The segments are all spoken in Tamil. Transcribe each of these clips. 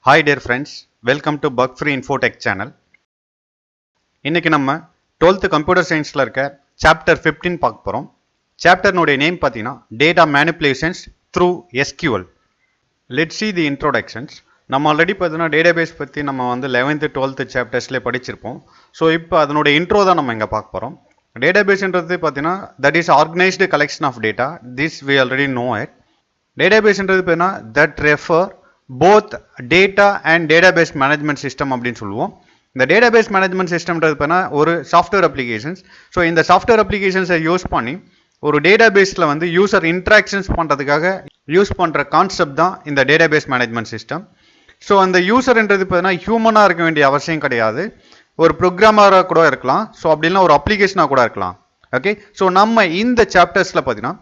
Hi dear friends, welcome to Bug Free Infotech channel. இன்னைக்கு நம்ம 12th கம்ப்யூட்டர் சயின்ஸ்ல இருக்க சாப்டர் 15 பார்க்க போறோம். சாப்டர்னுடைய நேம் பார்த்தீங்கன்னா data manipulations through SQL. Let's see the introductions. நம்ம ஆல்ரெடி பார்த்தீங்கன்னா டேட்டாபேஸ் பற்றி நம்ம வந்து 11th 12th சாப்டர்ஸ்லேயே படிச்சிருப்போம். ஸோ இப்போ அதனுடைய இன்ட்ரோ தான் நம்ம இங்கே பார்க்க போகிறோம். டேட்டாபேஸ்ன்றது பார்த்தீங்கன்னா that is organised collection of data. This we already know it. டேட்டாபேஸ்ன்றது பார்த்தீங்கன்னா that refer both data and database management system அப்படின்னு சொல்லுவோம். இந்த டேட்டாபேஸ் மேனேஜ்மெண்ட் சிஸ்டம்ன்றது பார்த்தீங்கன்னா ஒரு சாஃப்ட்வேர் அப்ளிகேஷன்ஸ். ஸோ இந்த சாஃப்ட்வேர் அப்ளிகேஷன்ஸை யூஸ் பண்ணி ஒரு டேட்டாபேஸில் வந்து யூசர் இன்ட்ராக்ஷன்ஸ் பண்ணுறதுக்காக யூஸ் பண்ணுற கான்செப்ட் தான் இந்த டேட்டாபேஸ் மேனேஜ்மெண்ட் சிஸ்டம். ஸோ அந்த யூசர்ன்றது பார்த்தீங்கன்னா ஹியூமனாக இருக்க வேண்டிய அவசியம் கிடையாது, ஒரு ப்ரோக்ராமராக கூட இருக்கலாம். ஸோ அப்படின்னா ஒரு அப்ளிகேஷனாக கூட இருக்கலாம். ஓகே, ஸோ நம்ம இந்த சாப்டர்ஸில் பார்த்தீங்கன்னா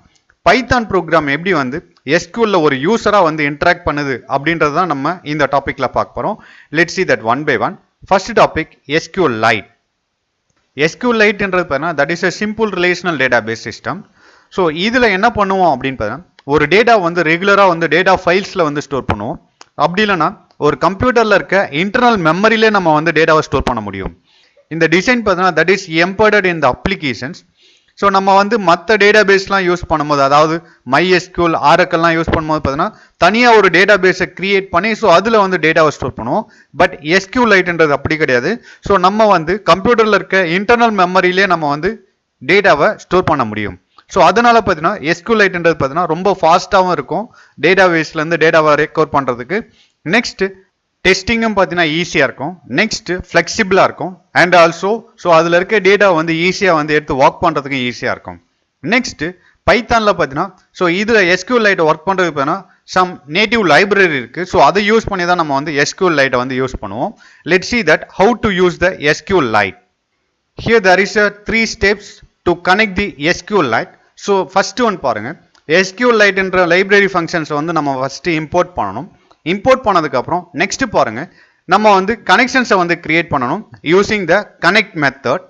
பைத்தான் ப்ரோக்ராம் எப்படி வந்து SQL ஒரு யூசராக வந்து இன்ட்ராக்ட் பண்ணுது அப்படின்றது தான் நம்ம இந்த டாப்பிக்கில் பார்க்க போகிறோம். Let's see that one by one. First topic SQLite. SQLiteன்றது பார்த்தீங்கன்னா that is a simple relational database system. So இதில் என்ன பண்ணுவோம் அப்படின்னு பார்த்தீங்கன்னா ஒரு டேட்டா வந்து ரெகுலராக வந்து டேட்டா ஃபைல்ஸில் வந்து ஸ்டோர் பண்ணுவோம். அப்படி இல்லைன்னா ஒரு கம்ப்யூட்டரில் இருக்க இன்டர்னல் மெமரியிலே நம்ம வந்து டேட்டாவை ஸ்டோர் பண்ண முடியும். இந்த டிசைன் பார்த்தீங்கன்னா that is embedded in the applications. So நம்ம வந்து மற்ற டேட்டாபேஸ்லாம் யூஸ் பண்ணும்போது, அதாவது MySQL, Oracleலாம் யூஸ் பண்ணும்போது பார்த்தீங்கன்னா தனியாக ஒரு டேட்டாபேஸை கிரியேட் பண்ணி ஸோ அதில் வந்து டேட்டாவை ஸ்டோர் பண்ணுவோம். பட் SQLiteன்றது அப்படி கிடையாது. ஸோ நம்ம வந்து கம்ப்யூட்டரில் இருக்க இன்டர்னல் மெமரியிலே நம்ம வந்து டேட்டாவை ஸ்டோர் பண்ண முடியும். ஸோ அதனால பார்த்தீங்கன்னா SQLiteன்றது பார்த்தீங்கன்னா ரொம்ப ஃபாஸ்ட்டாகவும் இருக்கும் டேட்டாபேஸ்லேருந்து டேட்டாவை ரெக்கவர் பண்ணுறதுக்கு. நெக்ஸ்ட் டெஸ்டிங்கும் பார்த்தீங்கன்னா ஈஸியாக இருக்கும். நெக்ஸ்ட் ஃப்ளெக்சிபிளாக இருக்கும். அண்ட் ஆல்சோ ஸோ அதில் இருக்க டேட்டா வந்து ஈஸியாக வந்து எடுத்து ஒர்க் பண்ணுறதுக்கு ஈஸியாக இருக்கும். நெக்ஸ்ட் பைத்தானில் பார்த்தீங்கன்னா ஸோ இதில் SQLite ஒர்க் பண்ணுறதுக்கு பார்த்தீங்கன்னா சம் நேட்டிவ் லைப்ரரி இருக்குது. ஸோ அதை யூஸ் பண்ணி தான் நம்ம வந்து SQLite வந்து யூஸ் பண்ணுவோம். Let's see that how to use the SQLite. Here there is a 3 steps to connect the SQLite. So first one பாருங்கள், SQLiteன்ற லைப்ரரி ஃபங்க்ஷன்ஸை வந்து நம்ம ஃபஸ்ட்டு இம்போர்ட் பண்ணணும். இம்போர்ட் பண்ணதுக்கப்புறம் நெக்ஸ்ட் பாருங்க, நம்ம வந்து கனெக்ஷன்ஸை வந்து கிரியேட் பண்ணணும் using the connect method.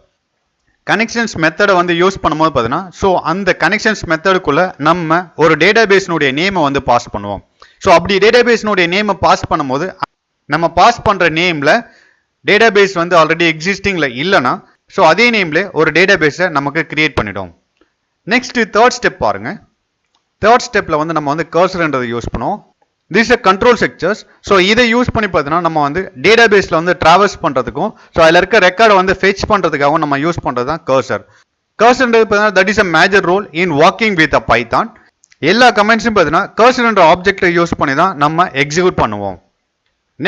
Connections மெத்தடை வந்து யூஸ் பண்ணும்போது பார்த்தீங்கன்னா ஸோ அந்த கனெக்ஷன்ஸ் மெத்தடுக்குள்ள நம்ம ஒரு டேட்டாபேஸ்னுடைய நேமை வந்து பாஸ் பண்ணுவோம். ஸோ அப்படி டேட்டாபேஸ்னுடைய நேமை பாஸ் பண்ணும்போது நம்ம பாஸ் பண்ணுற நேமில் டேட்டாபேஸ் வந்து ஆல்ரெடி எக்ஸிஸ்டிங்கில் இல்லைன்னா ஸோ அதே நேமில் ஒரு டேட்டாபேஸை நமக்கு கிரியேட் பண்ணிடும். நெக்ஸ்ட் தேர்ட் ஸ்டெப் பாருங்க. தேர்ட் ஸ்டெப்பில் வந்து நம்ம வந்து கர்சர்ன்றதை யூஸ் பண்ணுவோம். This control structures. ஸோ இதை யூஸ் பண்ணி பார்த்தீங்கன்னா நம்ம வந்து டேட்டாபேஸில் வந்து ட்ராவல்ஸ் பண்ணுறதுக்கும் ஸோ அதில் இருக்க ரெக்கார்டை வந்து ஃபெச் பண்ணுறதுக்காகவும் நம்ம யூஸ் பண்ணுறது தான் கர்சர். கர்சர்ன்றது பார்த்தீங்கன்னா that is a major role in working with a python. எல்லா கமெண்ட்ஸும் பார்த்தீங்கன்னா கர்சர்ன்ற ஆப்ஜெக்டை யூஸ் பண்ணி தான் நம்ம எக்ஸிக்யூட் பண்ணுவோம்.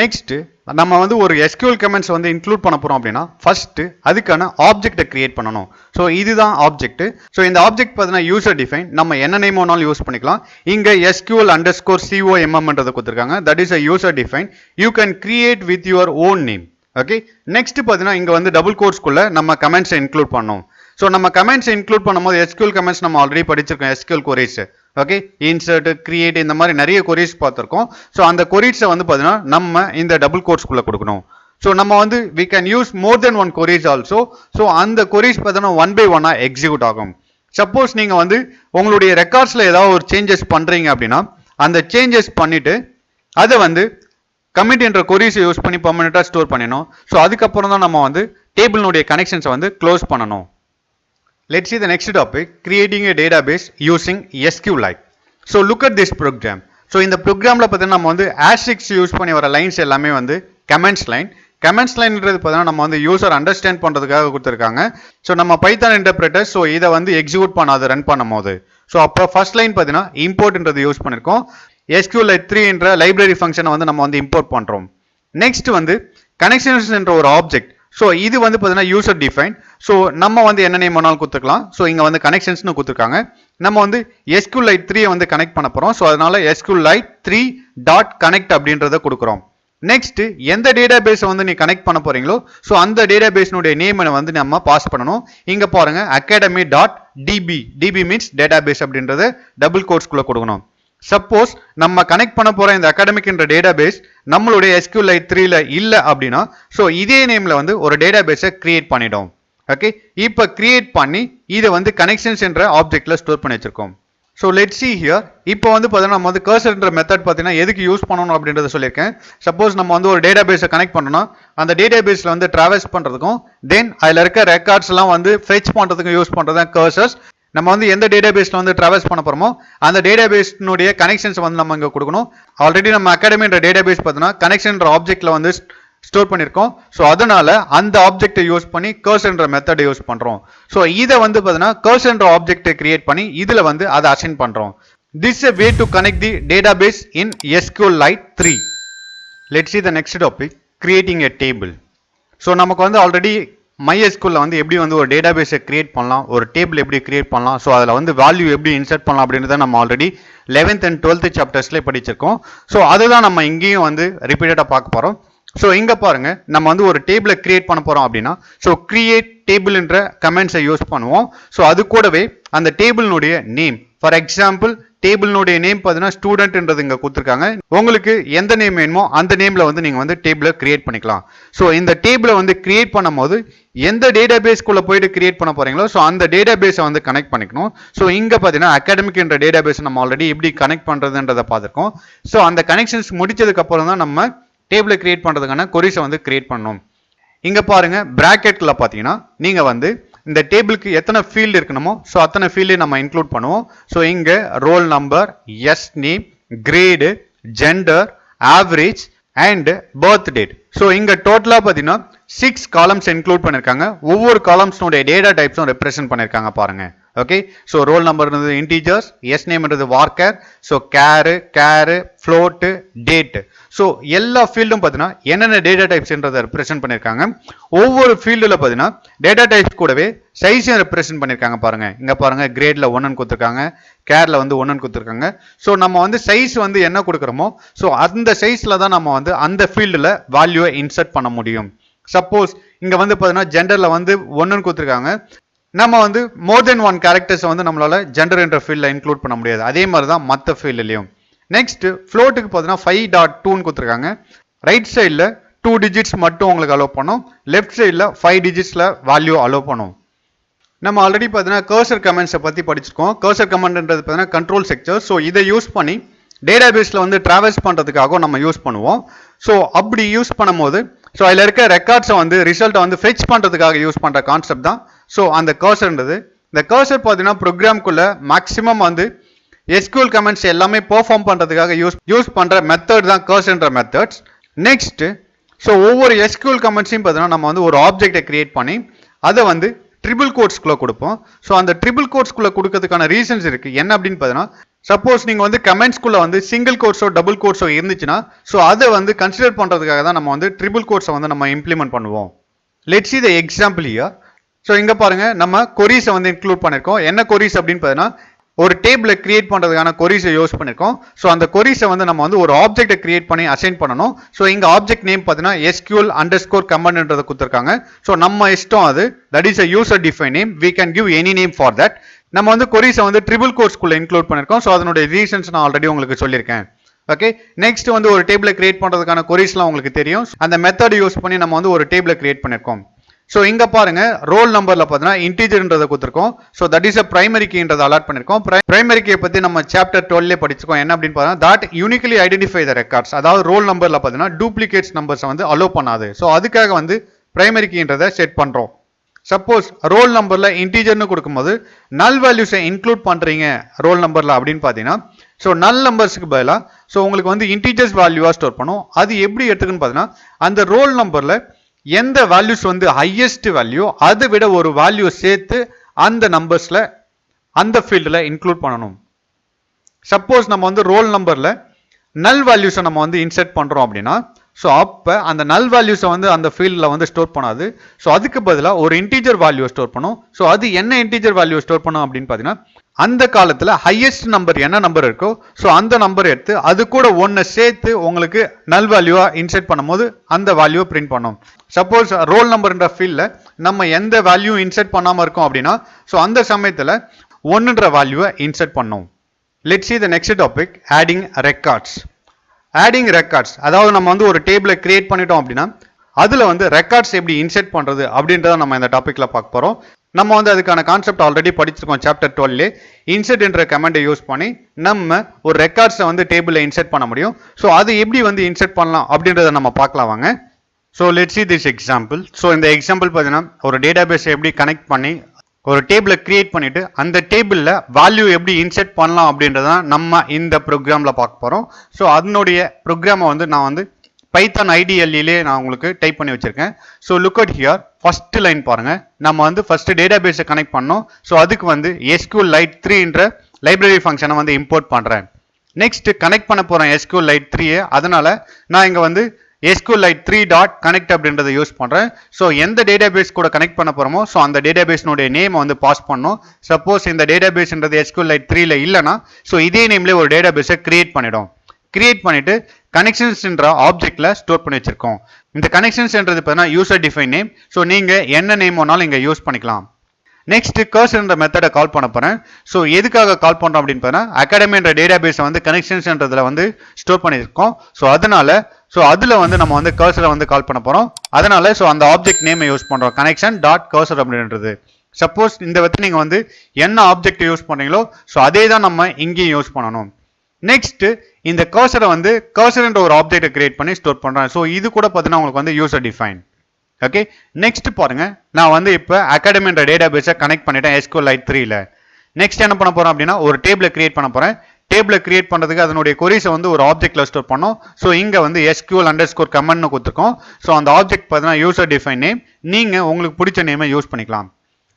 நெக்ஸ்ட் நம்ம வந்து ஒரு SQL கமெண்ட்ஸ் வந்து இன்க்ளூட் பண்ண போகிறோம் அப்படின்னா ஃபர்ஸ்ட் அதுக்கான ஆப்ஜெக்டை கிரியேட் பண்ணணும். ஸோ இதுதான் ஆப்ஜெக்ட். ஸோ இந்த ஆப்ஜெக்ட் பார்த்தீங்கன்னா யூசர் டிஃபைன், நம்ம என்ன நேம் வேணாலும் யூஸ் பண்ணிக்கலாம். இங்கே SQL_COMMன்றதை கொடுத்துருக்காங்க, that is a user define. You can create with your own name. Okay, next பார்த்தீங்கன்னா இங்கே வந்து டபுள் கோட்ஸ்குள்ள நம்ம கமெண்ட்ஸை இன்க்ளூட் பண்ணோம். ஸோ நம்ம கமெண்ட்ஸை இன்க்ளூட் பண்ணும்போது SQL கமெண்ட்ஸ் நம்ம ஆல்ரெடி படிச்சிருக்கோம், SQL queries. Okay, insert, create, இந்த மாதிரி நிறைய கொரீஸ் பார்த்துருக்கோம். ஸோ அந்த கொரீஸை வந்து பார்த்தீங்கன்னா நம்ம இந்த டபுள் கோட்ஸ்குள்ளே கொடுக்கணும். ஸோ நம்ம வந்து we can use more then one queries also. So அந்த கொரீஸ் பார்த்தீங்கன்னா 1 by 1 எக்ஸிக்யூட் ஆகும். சப்போஸ் நீங்கள் வந்து உங்களுடைய ரெக்கார்ட்ஸில் ஏதாவது ஒரு சேஞ்சஸ் பண்ணுறீங்க அப்படின்னா அந்த சேஞ்சஸ் பண்ணிவிட்டு அதை வந்து கமிட் என்ற கொரீஸை யூஸ் பண்ணி பர்மனெண்ட்டாக ஸ்டோர் பண்ணிடணும். ஸோ அதுக்கப்புறம் தான் நம்ம வந்து டேபிளினுடைய கனெக்ஷன்ஸை வந்து க்ளோஸ் பண்ணணும். Let's see the next topic, creating a database using SQLite. So look at this program. So இந்த ப்ரோக்ராமில் பார்த்தீங்கன்னா நம்ம வந்து ஆஸ்ட்ரிக்ஸ் யூஸ் பண்ணி வர லைன்ஸ் எல்லாமே வந்து கமெண்ட்ஸ் லைன். கமெண்ட்ஸ் லைன்ன்றது பார்த்தீங்கன்னா நம்ம வந்து யூசர் அண்டர்ஸ்டாண்ட் பண்ணுறதுக்காக கொடுத்துருக்காங்க. ஸோ நம்ம பைத்தான் இன்டர்பிரேட்டர் ஸோ இதை வந்து எக்ஸிக்யூட் பண்ணாது ரன் பண்ணும் போது. ஸோ அப்போ ஃபர்ஸ்ட் லைன் பார்த்தீங்கன்னா இம்போர்ட்ன்றது யூஸ் பண்ணியிருக்கோம். SQLite 3 என்ற லைப்ரரி ஃபங்க்ஷனை வந்து நம்ம வந்து இம்போர்ட் பண்ணுறோம். நெக்ஸ்ட் வந்து கனெக்ஷன்ஸ் என்ற ஒரு ஆப்ஜெக்ட். ஸோ இது வந்து பார்த்தீங்கன்னா யூசர் டிஃபைன். ஸோ நம்ம வந்து என்ன நேம் வேணாலும் கொடுத்துக்கலாம். ஸோ இங்கே வந்து கனெக்ஷன்ஸ்னு கொடுத்துருக்காங்க. நம்ம வந்து SQLite 3 வந்து கனெக்ட் பண்ண போகிறோம். ஸோ அதனால SQLite 3.connect அப்படின்றத கொடுக்குறோம். நெக்ஸ்ட் எந்த டேட்டாபேஸை வந்து நீ கனெக்ட் பண்ண போறீங்களோ ஸோ அந்த டேட்டாபேஸ்னுடைய நேமை வந்து நம்ம பாஸ் பண்ணணும். இங்கே பாருங்க academy.db. DB மீன்ஸ் டேட்டாபேஸ் அப்படின்றத டபுள் கோட்ஸ்குள்ளே கொடுக்கணும். சப்போஸ் நம்ம கனெக்ட் பண்ண போற இந்த அகாடமிக் என்ற டேட்டாபேஸ் நம்மளுடைய SQLite 3ல இல்ல அப்படின்னா ஸோ இதே நேம்ல வந்து ஒரு டேட்டாபேஸை கிரியேட் பண்ணிடும். ஓகே, இப்போ கிரியேட் பண்ணி இதை வந்து கனெக்ஷன்ஸ் என்ற ஆப்ஜெக்ட்ல ஸ்டோர் பண்ணி வச்சிருக்கோம். So let see here. இப்போ வந்து பார்த்தீங்கன்னா நம்ம வந்து கர்சர்ன்ற மெத்தட் பார்த்தீங்கன்னா எதுக்கு யூஸ் பண்ணணும் அப்படின்றத சொல்லியிருக்கேன். சப்போஸ் நம்ம வந்து ஒரு டேட்டா பேஸை கனெக்ட் பண்ணோம்னா அந்த டேட்டா பேஸில் வந்து ட்ராவல்ஸ் பண்ணுறதுக்கும் தென் அதில் இருக்க ரெக்கார்ட்ஸ் எல்லாம் வந்து ஃபெச் பண்ணுறதுக்கும் யூஸ் பண்ணுறது தான் கர்சர்ஸ். நம்ம வந்து எந்த டேட்டா பேஸில் வந்து ட்ராவல்ஸ் பண்ண போகிறோமோ அந்த டேட்டா பேஸ்னுடைய கனெக்ஷன்ஸ் வந்து நம்ம இங்கே கொடுக்கணும். ஆல்ரெடி நம்ம அகாடமின்ற டேட்டா பேஸ் பார்த்தீங்கன்னா கனெக்ஷன்ற ஆப்ஜெக்ட்டில் வந்து ஸ்டோர் பண்ணியிருக்கோம். ஸோ அதனால அந்த ஆப்ஜெக்டை யூஸ் பண்ணி கர்சர்ன்ற மெத்தடை யூஸ் பண்ணுறோம். ஸோ இதை வந்து பார்த்தீங்கன்னா கர்சர்ன்ற ஆப்ஜெக்டை கிரியேட் பண்ணி இதில் வந்து அதை அசைன் பண்ணுறோம். This is a way to connect the database in SQLite 3. Let's see the next topic, creating a table. So நமக்கு வந்து ஆல்ரெடி MySQL வந்து எப்படி வந்து ஒரு டேட்டாபேஸை கிரியேட் பண்ணலாம், ஒரு டேபிள் எப்படி கிரியேட் பண்ணலாம், ஸோ அதில் வந்து வேல்யூ எப்படி இன்சர்ட் பண்ணலாம் அப்படின்றத நம்ம ஆல்ரெடி 11th and 12th சாப்டர்ஸ்லேயே படிச்சிருக்கோம். ஸோ அதுதான் நம்ம இங்கேயும் வந்து ரிப்பீட்டடாக பார்க்க போகிறோம். ஸோ இங்கே பாருங்க, நம்ம வந்து ஒரு டேபிளை கிரியேட் பண்ண போகிறோம் அப்படின்னா ஸோ கிரியேட் டேபிள்ன்ற கமெண்ட்ஸை யூஸ் பண்ணுவோம். ஸோ அது கூடவே அந்த டேபிளினுடைய நேம், ஃபார் எக்ஸாம்பிள் டேபிளினுடைய நேம் பார்த்தீங்கன்னா ஸ்டூடெண்ட்ன்றது இங்கே கொடுத்துருக்காங்க. உங்களுக்கு எந்த நேம் வேணுமோ அந்த நேமில் வந்து நீங்கள் வந்து டேபிளை கிரியேட் பண்ணிக்கலாம். ஸோ இந்த டேபிளை வந்து கிரியேட் பண்ணும்போது எந்த டேட்டா பேஸ்க்குள்ளே போயிட்டு கிரியேட் பண்ண போகிறீங்களோ ஸோ அந்த டேட்டா பேஸை வந்து கனெக்ட் பண்ணிக்கணும். ஸோ இங்கே பார்த்தீங்கன்னா அகாடமிக்ன்ற டேட்டா பேஸ் நம்ம ஆல்ரெடி எப்படி கனெக்ட் பண்ணுறதுன்றதை பார்த்துருக்கோம். ஸோ அந்த கனெக்ஷன்ஸ் முடிச்சதுக்கப்புறம் தான் நம்ம டேபிளை கிரியேட் பண்ணுறதுக்கான கொரிஸை வந்து கிரியேட் பண்ணணும். இங்கே பாருங்க, பிராக்கெட்டில் பார்த்தீங்கன்னா நீங்கள் வந்து இந்த டேபிளுக்கு எத்தனை ஃபீல்டு இருக்கணுமோ ஸோ அத்தனை ஃபீல்டு நம்ம இன்க்ளூட் பண்ணுவோம். ஸோ இங்கே roll number, S name, grade, gender, average and birth date. So இங்கே டோட்டலாக பார்த்தீங்கன்னா 6 காலம்ஸ் இன்க்ளூட் பண்ணியிருக்காங்க. ஒவ்வொரு காலம்ஸ்னுடைய டேட்டா டைப்ஸும் ரெப்ரசென்ட் பண்ணியிருக்காங்க பாருங்க. ஓகே, ஸோ ரோல் நம்பர் இருந்தது இன்டீஜர்ஸ், எஸ் நேம்ன்றது வார்கர், ஸோ கேரு, ஃப்ளோட்டு, டேட். ஸோ எல்லா ஃபீல்டும் பார்த்தீங்கன்னா என்னென்ன டேட்டா டைப்ஸ்ன்றதை ரெப்ரசென்ட் பண்ணியிருக்காங்க. ஒவ்வொரு ஃபீல்டில் பார்த்தீங்கன்னா டேட்டா டைப்ஸ் கூடவே சைஸையும் ரெப்ரசென்ட் பண்ணியிருக்காங்க பாருங்க. இங்கே பாருங்க, கிரேடில் 1 கொடுத்துருக்காங்க, கேரில் வந்து 1 கொடுத்துருக்காங்க. ஸோ நம்ம வந்து சைஸ் வந்து என்ன கொடுக்குறோமோ ஸோ அந்த சைஸில் தான் நம்ம வந்து அந்த ஃபீல்டில் வேல்யூவை இன்சர்ட் பண்ண முடியும். சப்போஸ் இங்கே வந்து பார்த்தீங்கன்னா ஜெண்டரில் வந்து 1 கொடுத்துருக்காங்க, நம்ம வந்து மோர் தென் 1 கேரக்டர்ஸ் வந்து நம்மளால ஜெண்டர் என்ற ஃபீல்டில் இன்க்ளூட் பண்ண முடியாது. அதே மாதிரி தான் மற்ற ஃபீல்ட்லையும். நெக்ஸ்ட் ஃப்ளோட்டுக்கு பார்த்தீங்கன்னா 5.2 கொடுத்துருக்காங்க. ரைட் சைடில் 2 டிஜிட்ஸ் மட்டும் உங்களுக்கு அலோவ் பண்ணும், லெஃப்ட் சைடில் 5 டிஜிட்ஸில் வேல்யூ அலோவ் பண்ணும். நம்ம ஆல்ரெடி பார்த்தீங்கன்னா கர்சர் கமெண்ட்ஸை பற்றி படிச்சிருக்கோம். கர்சர் கமெண்ட்ன்றது பார்த்தீங்கன்னா கண்ட்ரோல் ஸ்ட்ரக்சர். ஸோ இதை யூஸ் பண்ணி டேட்டா பேஸில் வந்து ட்ராவல்ஸ் பண்ணுறதுக்காகவும் நம்ம யூஸ் பண்ணுவோம். ஸோ அப்படி யூஸ் பண்ணும்போது ஸோ அதில் இருக்க ரெக்கார்ட்ஸை வந்து ரிசல்ட்டை வந்து ஃபெச் பண்ணுறதுக்காக யூஸ் பண்ணுற கான்செப்ட் தான் ஸோ அந்த கர்சர்ன்றது. இந்த கர்சர் பார்த்தீங்கன்னா ப்ரோக்ராம்குள்ளே மேக்ஸிமம் வந்து SQL கமெண்ட்ஸ் எல்லாமே பெர்ஃபார்ம் பண்ணுறதுக்காக யூஸ் பண்ணுற மெத்தட் தான் கர்சர்ன்ற மெத்தட்ஸ். நெக்ஸ்ட், ஸோ ஒவ்வொரு SQL கமெண்ட்ஸையும் பார்த்தீங்கன்னா நம்ம வந்து ஒரு ஆப்ஜெக்டை கிரியேட் பண்ணி அதை வந்து ட்ரிபிள் கோட்ஸ்குள்ளே கொடுப்போம். ஸோ அந்த ட்ரிபிள் கோட்ஸ்குள்ளே கொடுக்கறதுக்கான ரீசன்ஸ் இருக்குது. என்ன அப்படின்னு பார்த்தீங்கன்னா, சப்போஸ் நீங்கள் வந்து கமெண்ட்ஸ்குள்ளே வந்து சிங்கிள் கோட்ஸோ டபுள் கோட்ஸோ இருந்துச்சுன்னா ஸோ அதை வந்து கன்சிடர் பண்ணுறதுக்காக தான் நம்ம வந்து ட்ரிபிள் கோட்ஸை வந்து நம்ம இம்ப்ளிமெண்ட் பண்ணுவோம். Let's see the example here. So இங்கே பாருங்க, நம்ம கொரிஸை வந்து இன்க்ளூட் பண்ணியிருக்கோம். என்ன கொரிஸ் அப்படின்னு பார்த்தீங்கன்னா ஒரு டேபிளை கிரியேட் பண்ணுறதுக்கான கொரிஸை யூஸ் பண்ணியிருக்கோம். ஸோ அந்த கொரிஸை வந்து நம்ம வந்து ஒரு ஆப்ஜெக்டை கிரியேட் பண்ணி அசைன் பண்ணணும். ஸோ இங்கே ஆப்ஜெக்ட் நேம் பார்த்தீங்கன்னா SQL_commandன்றதை கொடுத்துருக்காங்க. ஸோ நம்ம இஷ்டம் அது, that is a user define name, we can give any name for that. நம்ம வந்து கொரிஸை வந்து ட்ரிபிள் கோட்ஸ்குள்ளே இன்க்ளூட் பண்ணியிருக்கோம். ஸோ அதனுடைய ரீசன்ஸ் நான் ஆல்ரெடி உங்களுக்கு சொல்லியிருக்கேன். ஓகே, நெக்ஸ்ட் வந்து ஒரு டேபிளை கிரியேட் பண்ணுறதுக்கான கொரிஸ்லாம் உங்களுக்கு தெரியும். அந்த மெத்தட் யூஸ் பண்ணி நம்ம வந்து ஒரு டேபிளை கிரியேட் பண்ணியிருக்கோம். ஸோ இங்கே பாருங்க, ரோல் நம்பரில் பார்த்தீங்கன்னா இன்டீஜர்ன்றதை கொடுத்துருக்கோம். So that is a primary கீன்றதை அலாட் பண்ணியிருக்கோம். பிரைமரி கீயை பற்றி நம்ம சாப்டர் 12 படிச்சிருக்கோம். என்ன அப்படின்னு பார்த்தீங்கன்னா that uniquely identify the records. அதாவது ரோல் நம்பரில் பார்த்தீங்கன்னா டூப்ளிகேட்ஸ் நம்பர்ஸை வந்து அலோவ் பண்ணாது. ஸோ அதுக்காக வந்து பிரைமரி கீன்றதை செட் பண்ணுறோம். சப்போஸ் ரோல் நம்பரில் இன்டீஜர்னு கொடுக்கும்போது நல் வேல்யூஸை இன்க்ளூட் பண்ணுறீங்க ரோல் நம்பரில் அப்படின்னு பார்த்தீங்கன்னா ஸோ நல் நம்பர்ஸுக்கு பதிலாக ஸோ உங்களுக்கு வந்து இன்டீஜர்ஸ் வேல்யூவாக ஸ்டோர் பண்ணும். அது எப்படி எடுத்துக்குன்னு பார்த்தீங்கன்னா அந்த ரோல் நம்பரில் எந்த வேல்யூஸ் வந்து ஹையஸ்ட் வேல்யூ அதை விட ஒரு வேல்யூ சேர்த்து அந்த நம்பர்ஸில் அந்த ஃபீல்டில் இன்க்ளூட் பண்ணணும். சப்போஸ் நம்ம வந்து ரோல் நம்பரில் நல் வேல்யூஸை நம்ம வந்து இன்சர்ட் பண்ணுறோம் அப்படின்னா ஸோ அப்போ அந்த நல் வேல்யூஸை வந்து அந்த ஃபீல்டில் வந்து ஸ்டோர் பண்ணாது. ஸோ அதுக்கு பதிலாக ஒரு இன்டீஜர் வேல்யூ ஸ்டோர் பண்ணும். ஸோ அது என்ன இன்டீஜர் வேல்யூ ஸ்டோர் பண்ணும் அப்படின்னு பார்த்தீங்கன்னா அந்த காலத்தில் ஹையஸ்ட் நம்பர் என்ன நம்பர் இருக்கோ ஸோ அந்த நம்பர் எடுத்து அது கூட ஒன்று சேர்த்து உங்களுக்கு நல் வேல்யூவாக இன்சர்ட் பண்ணும்போது அந்த வேல்யூவை பிரிண்ட் பண்ணும். சப்போஸ் ரோல் நம்பர்ன்ற ஃபீல்டில் நம்ம எந்த வேல்யூ இன்சர்ட் பண்ணாமல் இருக்கோம் அப்படின்னா ஸோ அந்த சமயத்தில் 1ன்ற வேல்யூவை இன்சர்ட் பண்ணும். Let's see the next topic, adding records. Adding records, அதாவது நம்ம வந்து ஒரு டேபிளை கிரியேட் பண்ணிட்டோம் அப்படின்னா அதில் வந்து ரெக்கார்ட்ஸ் எப்படி இன்சர்ட் பண்ணுறது அப்படின்றத நம்ம இந்த டாப்பிக்கில் பார்க்க போகிறோம். நம்ம வந்து அதுக்கான கான்செப்ட் ஆல்ரெடி படிச்சிருக்கோம் சாப்டர் 12 இன்சர்ட் என்ற கமாண்டை யூஸ் பண்ணி நம்ம ஒரு ரெக்கார்ட்ஸை வந்து டேபிளில் இன்சர்ட் பண்ண முடியும். ஸோ அது எப்படி வந்து இன்சர்ட் பண்ணலாம் அப்படின்றத நம்ம பார்க்கலாம் வாங்க. So let's see this example. So இந்த எக்ஸாம்பிள் பார்த்தீங்கன்னா ஒரு டேட்டாபேஸை எப்படி கனெக்ட் பண்ணி ஒரு டேபிளை கிரியேட் பண்ணிட்டு அந்த டேபிளில் வேல்யூ எப்படி இன்சர்ட் பண்ணலாம் அப்படின்றத நம்ம இந்த ப்ரோக்ராமில் பார்க்க போகிறோம். ஸோ அதனுடைய ப்ரோக்ராமை வந்து நான் வந்து பைத்தான் IDLE நான் உங்களுக்கு டைப் பண்ணி வச்சிருக்கேன். So look at here first line பாருங்க. நம்ம வந்து ஃபர்ஸ்ட் டேட்டாபேஸை கனெக்ட் பண்ணோம். ஸோ அதுக்கு வந்து SQLite 3 லைப்ரரி ஃபங்க்ஷனை வந்து இம்போர்ட் பண்ணுறேன். நெக்ஸ்ட் கனெக்ட் பண்ண போகிறேன் SQLite 3 அதனால நான் இங்கே வந்து SQLite 3.connect அப்படின்றத யூஸ் பண்ணுறேன். ஸோ எந்த டேட்டாபேஸ் கூட கனெக்ட் பண்ண போகிறோமோ ஸோ அந்த டேட்டாபேஸ்னுடைய நேமை வந்து பாஸ் பண்ணோம். சப்போஸ் இந்த டேட்டாபேஸ்ன்றது SQLite 3 இல்லைனா ஸோ இதே நேம்லேயே ஒரு டேட்டாபேஸை கிரியேட் பண்ணிடும். கிரியேட் பண்ணிட்டு கனெக்ஷன்ஸ்ன்ற ஆப்ஜெக்ட்ல ஸ்டோர் பண்ணி வச்சிருக்கோம். இந்த கனெக்ஷன்ஸ்ன்றது பார்த்தீங்கன்னா யூசர் டிஃபைன் நேம். ஸோ நீங்க என்ன நேம் வேணாலும் இங்க யூஸ் பண்ணிக்கலாம். நெக்ஸ்ட் கர்சர்ன்ற மெத்தடை கால் பண்ண போறேன். ஸோ எதுக்காக கால் பண்றோம் அப்படின்னு பார்த்தீங்கன்னா அகாடமின்ற டேட்டாபேஸை வந்து கனெக்ஷன்ஸ்ன்றதுல வந்து ஸ்டோர் பண்ணியிருக்கோம். ஸோ அதனால அதுல வந்து நம்ம வந்து கர்சரை வந்து கால் பண்ண போறோம். அதனால அந்த ஆப்ஜெக்ட் நேமை யூஸ் பண்றோம் கனெக்ஷன் டாட் கர்சர் அப்படின்றது. சப்போஸ் இந்த விதத்தில் நீங்க வந்து என்ன ஆப்ஜெக்ட் யூஸ் பண்றீங்களோ ஸோ அதே தான் நம்ம இங்கேயும் யூஸ் பண்ணணும். நெக்ஸ்ட் இந்த கர்சரை வந்து கர்சர்ன்ற ஒரு ஆப்ஜெக்ட்டை கிரியேட் பண்ணி ஸ்டோர் பண்றேன். ஸோ இது கூட பார்த்தீங்கன்னா உங்களுக்கு வந்து யூசர் டிஃபைன். ஓகே நெக்ஸ்ட் பாருங்க நான் வந்து இப்போ அகாடமின்ற டேட்டாபேஸை கனெக்ட் பண்ணிட்டேன் SQLite 3ல. நெக்ஸ்ட் என்ன பண்ண போறேன் அப்படின்னா ஒரு டேபிளை கிரியேட் பண்ண போறேன். டேபிளை கிரியேட் பண்றதுக்கு அதனுடைய கொரிஸை வந்து ஒரு ஆப்ஜெக்ட்ல ஸ்டோர் பண்ணோம். ஸோ இங்க வந்து SQL_command கொடுத்துருக்கோம். ஸோ அந்த ஆப்ஜெக்ட் பார்த்தீங்கன்னா யூசர் டிஃபைன் நேம். நீங்க உங்களுக்கு பிடிச்ச நேமை யூஸ் பண்ணிக்கலாம்.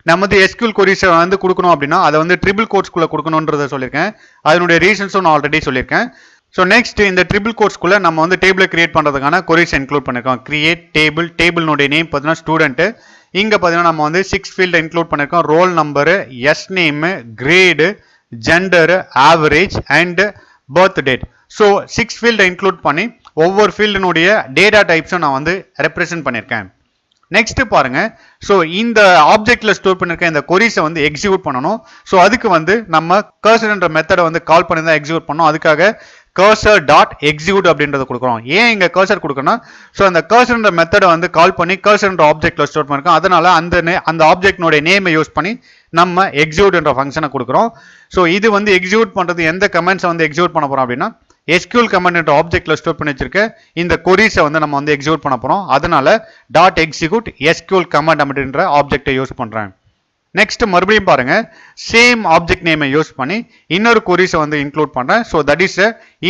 நம்ம வந்து SQL கொரிஸை வந்து கொடுக்கணும் அப்படின்னா அதை வந்து ட்ரிபிள் கோட்ஸ்குள்ள கொடுக்கணுன்றதை சொல்லியிருக்கேன். அதனுடைய ரீசன்ஸும் நான் ஆல்ரெடி சொல்லியிருக்கேன். ஸோ நெக்ஸ்ட் இந்த ட்ரிபிள் கோட்ஸ்குள்ள நம்ம வந்து டேபிளை கிரியேட் பண்ணுறதுக்கான கொரிஸ் இன்க்ளூட் பண்ணியிருக்கோம். கிரியேட் டேபிள் டேபிள்னுடைய நேம் பார்த்தீங்கன்னா ஸ்டூடெண்ட்டு. இங்கே பார்த்தீங்கன்னா நம்ம வந்து 6 ஃபீல்டு இன்க்ளூட் பண்ணியிருக்கோம். Roll number, S name, grade, gender, average and birth date. So 6 ஃபீல்டை இன்க்ளூட் பண்ணி ஒவ்வொரு ஃபீல்டினுடைய டேட்டா டைப்ஸும் நான் வந்து ரெப்ரசென்ட் பண்ணியிருக்கேன். நெக்ஸ்ட் பாருங்க ஸோ இந்த ஆப்ஜெக்ட்ல ஸ்டோர் பண்ணிருக்க இந்த கொரிஸை வந்து எக்ஸிக்யூட் பண்ணணும். ஸோ அதுக்கு வந்து நம்ம கர்சர்ன்ற மெத்தடை வந்து கால் பண்ணி தான் எக்ஸிக்யூட் பண்ணோம். அதுக்காக கர்சர் டாட் எக்ஸிக்யூட் அப்படின்றத கொடுக்குறோம். ஏன் இங்க கர்சர் கொடுக்கணும்? ஸோ அந்த கர்சர்ன்ற மெத்தடை வந்து கால் பண்ணி கர்சர்ன்ற ஆப்ஜெக்ட்ல ஸ்டோர் பண்ணிருக்கோம். அதனால அந்த ஆப்ஜெக்ட்னுடைய நேமை யூஸ் பண்ணி நம்ம எக்ஸிக்யூட்ன்ற ஃபங்க்ஷனை கொடுக்குறோம். ஸோ இது வந்து எக்ஸிக்யூட் பண்றது எந்த கமெண்ட்ஸை வந்து எக்ஸிக்யூட் பண்ண போறோம் அப்படின்னா SQL கமாண்ட் என்ற ஆப்ஜெக்ட்ல ஸ்டோர் பண்ணி வச்சிருக்க இந்த கொரிஸை வந்து நம்ம வந்து எக்ஸிக்யூட் பண்ண போறோம். அதனால டாட் எக்ஸிக்யூட் SQL கமாண்ட் அப்படின்ற ஆப்ஜெக்டை யூஸ் பண்றேன். நெக்ஸ்ட் மறுபடியும் பாருங்க சேம் ஆப்ஜெக்ட் நேமை யூஸ் பண்ணி இன்னொரு கொரிஸை வந்து இன்க்ளூட் பண்றேன். So that is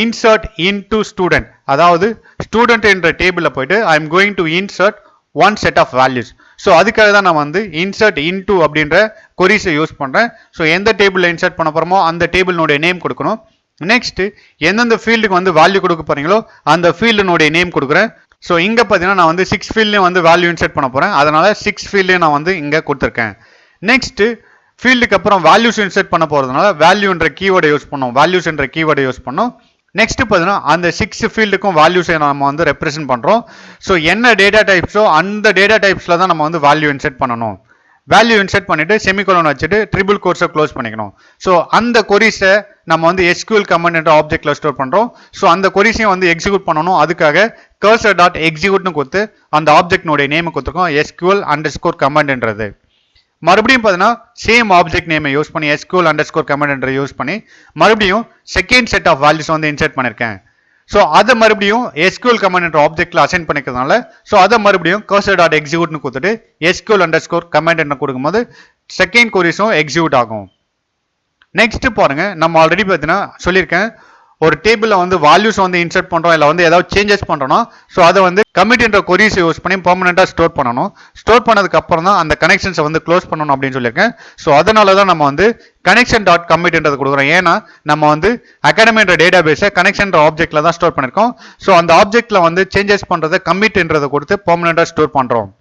insert into student. அதாவது ஸ்டூடெண்ட் என்ற டேபிள்ல போயிட்டு I am going to insert one set of values. So அதுக்காக தான் நான் வந்து இன்சர்ட் இன்டு அப்படின்ற கொரிஸை யூஸ் பண்றேன். ஸோ எந்த டேபிள்ல இன்சர்ட் பண்ண போறோமோ அந்த டேபிளினுடைய நேம் கொடுக்கணும். நெக்ஸ்ட் எந்தெந்த ஃபீல்டுக்கு வந்து வேல்யூ கொடுக்க போறீங்களோ அந்த ஃபீல்டினுடைய நேம் கொடுக்குறேன். ஸோ இங்க பார்த்தீங்கன்னா நான் வந்து 6 ஃபீல்ட்லையும் வந்து வேல்யூ இன்சர்ட் பண்ண போறேன். அதனால 6 ஃபீல்ட்லையும் நான் வந்து இங்க கொடுத்துருக்கேன். நெக்ஸ்ட் ஃபீல்டுக்கு அப்புறம் வேல்யூஸ் இன்சர்ட் பண்ண போறதுனால வேல்யூன்ற கீவேர்டை யூஸ் பண்ணோம். வேல்யூஸ் என்ற கீவேர்டை யூஸ் பண்ணோம். நெக்ஸ்ட் பார்த்தீங்கன்னா அந்த 6 ஃபீல்டுக்கும் வேல்யூஸை நம்ம வந்து ரெப்ரசென்ட் பண்றோம். ஸோ என்ன டேட்டா டைப்ஸோ அந்த டேட்டா டைப்ஸ்ல தான் நம்ம வந்து வேல்யூ இன்சர்ட் பண்ணணும். வேல்யூ இன்சர்ட் பண்ணிட்டு செமிகோலன் வச்சுட்டு ட்ரிபிள் கோட்ஸை க்ளோஸ் பண்ணிக்கணும். ஸோ அந்த கொரிஸை நம்ம வந்து SQL கமாண்ட் என்ற ஆப்ஜெக்ட்ல ஸ்டோர் பண்றோம். ஸோ அந்த கொரிஸையும் வந்து எக்ஸிக்யூட் பண்ணணும். அதுக்காக கர்சர் டாட் எக்ஸிக்யூட்னு கொடுத்து அந்த ஆப்ஜெக்ட்னுடைய நேமை கொடுத்துருக்கோம் SQL_command. மறுபடியும் பார்த்தீங்கன்னா சேம் ஆப்ஜெக்ட் நேமை யூஸ் பண்ணி SQL_command யூஸ் பண்ணி மறுபடியும் செகண்ட் செட் ஆஃப் வேல்யூஸ் வந்து இன்சர்ட் பண்ணிருக்கேன். ஸோ அதை மறுபடியும் SQL கமாண்ட் என்ற ஆப்ஜெக்ட்ல அசைன் பண்ணிக்கிறதுனால ஸோ அதை மறுபடியும் கர்சர் டாட் எக்ஸிக்யூட்னு கொடுத்துட்டு SQL_command கொடுக்கும்போது செகண்ட் கொரிஸும் எக்ஸிக்யூட் ஆகும். நெக்ஸ்ட் பாருங்க நம்ம ஆல்ரெடி பார்த்தீங்கன்னா சொல்லியிருக்கேன் ஒரு டேபிள்ல வந்து வேல்யூஸ் வந்து இன்சர்ட் பண்றோம் இல்லை வந்து ஏதாவது சேஞ்சஸ் பண்றோம்னா ஸோ அதை வந்து கமிட் என்ற கொரிஸை யூஸ் பண்ணி பெர்மனண்டா ஸ்டோர் பண்ணணும். ஸ்டோர் பண்ணதுக்கு அப்புறம் தான் அந்த கனெக்ஷன்ஸை வந்து க்ளோஸ் பண்ணணும் அப்படின்னு சொல்லியிருக்கேன். ஸோ அதனால தான் நம்ம வந்து கனெக்ஷன் டாட் கமிட்ன்றது கொடுக்குறோம். ஏன்னா நம்ம வந்து அகாடமின்ற டேட்டாபேஸை கனெக்ஷன் ஆப்ஜெக்ட்ல தான் ஸ்டோர் பண்ணிருக்கோம். ஸோ அந்த ஆப்ஜெக்ட்ல வந்து சேஞ்சஸ் பண்றதை கமிட்ன்றதை கொடுத்து பெர்மனண்டா ஸ்டோர் பண்றோம்.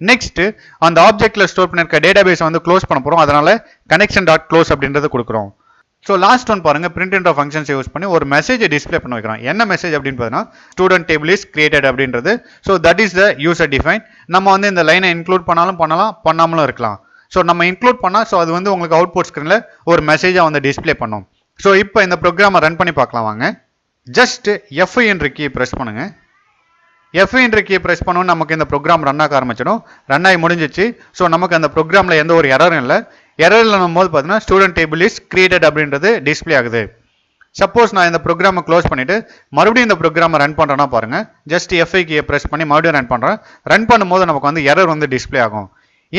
நெக்ஸ்ட் அந்த ஆப்ஜெக்ட்ல ஸ்டோர் பண்ணிருக்க டேட்டாபேஸை வந்து க்ளோஸ் பண்ண போறோம். அதனால கனெக்ஷன் டாட் க்ளோஸ் அப்படின்றது கொடுக்குறோம். ஸோ லாஸ்ட் ஒன் பாருங்க பிரிண்ட் என்ற ஃபங்க்ஷன்ஸ் யூஸ் பண்ணி ஒரு மெசேஜை டிஸ்பிளே பண்ண வைக்கிறோம். என்ன மெசேஜ் அப்படின்னு பார்த்தீங்கன்னா ஸ்டூடெண்ட் டேபிள் இஸ் கிரியேட்டட் அப்படின்றது. So that is the user define. நம்ம வந்து இந்த லைனை இன்க்ளூட் பண்ணாலும் பண்ணலாம், பண்ணாமலும் இருக்கலாம். ஸோ நம்ம இன்க்ளூட் பண்ணா ஸோ அது வந்து உங்களுக்கு அவுட்புட் ஸ்கிரீன்ல ஒரு மெசேஜா வந்து டிஸ்பிளே பண்ணும். ஸோ இப்போ இந்த ப்ரோக்ராமை ரன் பண்ணி பார்க்கலாம் வாங்க. ஜஸ்ட் F என்ற கீயை ப்ரெஸ் பண்ணுங்க. F என்ற கீயை ப்ரெஸ் பண்ணோம் நமக்கு இந்த ப்ரோக்ராம் ரன் ஆக ஆரம்பிச்சிடும். ரன் ஆகி முடிஞ்சிச்சு. ஸோ நமக்கு அந்த ப்ரோக்ராமில் எந்த ஒரு எரரும் இல்லை. எரர் இல்லைன்னும் போது பார்த்தீங்கன்னா ஸ்டூடெண்ட் டேபிள் இஸ் கிரியேட்டட் அப்படின்றது டிஸ்பிளே ஆகுது. சப்போஸ் நான் இந்த ப்ரோக்ராமை க்ளோஸ் பண்ணிவிட்டு மறுபடியும் இந்த ப்ரோக்ராமை ரன் பண்ணுறேன்னா பாருங்கள், ஜஸ்ட் F5 கீயை ப்ரெஸ் பண்ணி மறுபடியும் ரன் பண்ணுறேன். ரன் பண்ணும்போது நமக்கு வந்து எரர் வந்து டிஸ்பிளே ஆகும்.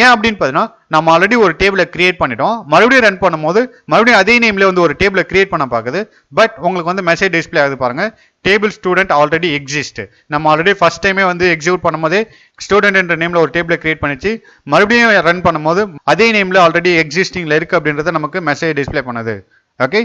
ஏன் அப்படின்னு பார்த்தீங்கன்னா நம்ம ஆல்ரெடி ஒரு டேபிளை கிரியேட் பண்ணிட்டோம். மறுபடியும் ரன் பண்ணும்போது மறுபடியும் அதே நேம்ல வந்து ஒரு டேபிளை கிரியேட் பண்ண பார்க்குது. பட் உங்களுக்கு வந்து மெசேஜ் டிஸ்பிளே ஆகுது பாருங்க, டேபிள் ஸ்டூடெண்ட் ஆல்ரெடி எக்ஸிஸ்ட். நம்ம ஆல்ரெடி ஃபர்ஸ்ட் டைமே வந்து எக்ஸிக்யூட் பண்ணும்போதே ஸ்டூடெண்ட் என்ற நேம்ல ஒரு டேபிளை கிரியேட் பண்ணிச்சு. மறுபடியும் ரன் பண்ணும்போது அதே நேம்ல ஆல்ரெடி எக்ஸிஸ்டிங்ல இருக்கு அப்படின்றத நமக்கு மெசேஜ் டிஸ்பிளே பண்ணுது. Okay,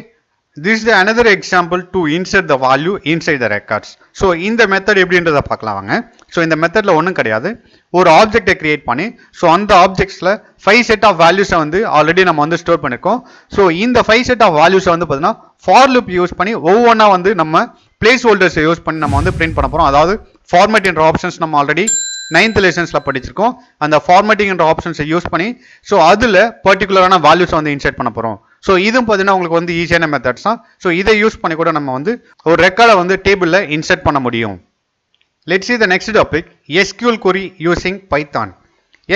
this is another example to insert the value inside the records. So இந்த மெத்தட் எப்படின்றத பார்க்கலாம் வாங்க. ஸோ இந்த மெத்தட்ல ஒன்றும் கிடையாது, ஒரு ஆப்ஜெக்டை கிரியேட் பண்ணி ஸோ அந்த ஆப்ஜெக்ட்ஸில் 5 செட் ஆஃப் வேல்யூஸை வந்து ஆல்ரெடி நம்ம வந்து ஸ்டோர் பண்ணியிருக்கோம். ஸோ இந்த 5 செட் ஆஃப் வேல்யூஸை வந்து பார்த்தீங்கன்னா ஃபார் லூப் யூஸ் பண்ணி ஒவ்வொன்றா வந்து நம்ம பிளேஸ் ஹோல்டர்ஸை யூஸ் பண்ணி நம்ம வந்து பிரிண்ட் பண்ண போகிறோம். அதாவது ஃபார்மேட் என்ற ஆப்ஷன்ஸ் நம்ம ஆல்ரெடி 9th லெசன்ஸில் படிச்சிருக்கோம். அந்த ஃபார்மேட்டிங் என்ற ஆப்ஷன்ஸை யூஸ் பண்ணி ஸோ அதில் பர்டிகுலரான வேல்யூஸை வந்து இன்சர்ட் பண்ண போகிறோம். ஸோ இதுவும் பார்த்தீங்கன்னா உங்களுக்கு வந்து ஈஸியான மெத்தட்ஸ் தான். ஸோ இதை யூஸ் பண்ணி கூட நம்ம வந்து ஒரு ரெக்கார்டை வந்து டேபிளில் இன்சர்ட் பண்ண முடியும். Let's see the next topic, SQL query using Python.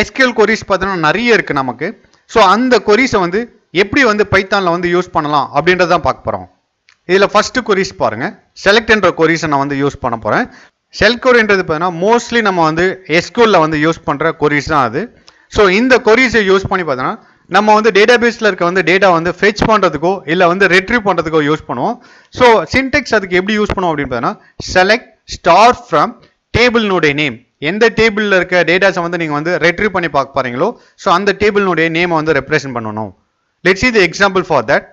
SQL queries பார்த்தீங்கன்னா நிறைய இருக்குது நமக்கு. ஸோ அந்த queries வந்து எப்படி வந்து பைத்தானில் வந்து யூஸ் பண்ணலாம் அப்படின்றத தான் பார்க்க போகிறோம். இதில் ஃபர்ஸ்ட் queries பாருங்கள், செலக்ட் என்ற queries நான் வந்து யூஸ் பண்ண போகிறேன். செலக்ட் queryன்றது பார்த்தீங்கன்னா மோஸ்ட்லி நம்ம வந்து SQL வந்து யூஸ் பண்ணுற queries தான் அது. ஸோ இந்த queries யூஸ் பண்ணி பார்த்தீங்கன்னா நம்ம வந்து டேட்டாபேஸில் இருக்க வந்து டேட்டா வந்து ஃபெச் பண்ணுறதுக்கோ இல்லை வந்து ரெட்ரீவ் பண்ணுறதுக்கோ யூஸ் பண்ணுவோம். ஸோ சின்டெக்ஸ் அதுக்கு எப்படி யூஸ் பண்ணுவோம் அப்படின்னு பார்த்தீங்கன்னா செலக்ட் ஸ்டார் ஃப்ரம் டேபிள்னுடைய நேம். எந்த டேபிளில் இருக்க டேட்டாஸை வந்து நீங்கள் வந்து ரெட்ரீவ் பண்ணி பார்க்க போறீங்களோ ஸோ அந்த டேபிள்னுடைய நேமை வந்து ரெப்ரசென்ட் பண்ணணும். Let's see the example for that.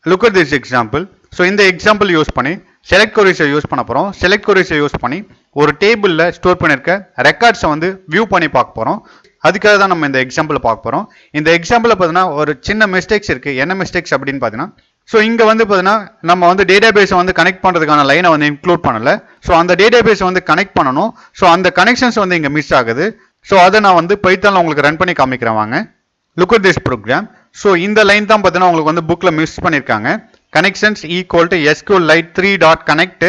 Look at this example. So இந்த எக்ஸாம்பிள் யூஸ் பண்ணி செலக்ட் queries யூஸ் பண்ண போகிறோம். செலக்ட் queries யூஸ் பண்ணி ஒரு டேபிளில் ஸ்டோர் பண்ணியிருக்க ரெக்கார்ட்ஸை வந்து வியூ பண்ணி பார்க்க போகிறோம். அதுக்காக தான் நம்ம இந்த எக்ஸாம்பிள் பார்க்க போகிறோம். இந்த எக்ஸாம்பிளில் பார்த்தீங்கன்னா ஒரு சின்ன மிஸ்டேக்ஸ் இருக்குது. என்ன மிஸ்டேக்ஸ் அப்படின்னு பார்த்தீங்கன்னா ஸோ இங்கே வந்து பார்த்தீங்கன்னா நம்ம வந்து டேட்டாபேஸை வந்து கனெக்ட் பண்ணுறதுக்கான லைனை வந்து இன்க்ளூட் பண்ணலை. ஸோ அந்த டேட்டாபேஸை வந்து கனெக்ட் பண்ணணும். ஸோ அந்த கனெக்ஷன்ஸ் வந்து இங்கே மிஸ் ஆகுது. ஸோ அதை நான் வந்து பைத்தானில் உங்களுக்கு ரன் பண்ணி காமிக்கிறேன் வாங்க. Look at this program. So இந்த லைன் தான் பார்த்தீங்கன்னா உங்களுக்கு வந்து புக்கில் மிஸ் பண்ணியிருக்காங்க. Connections equal to SQL lite 3 dot connect.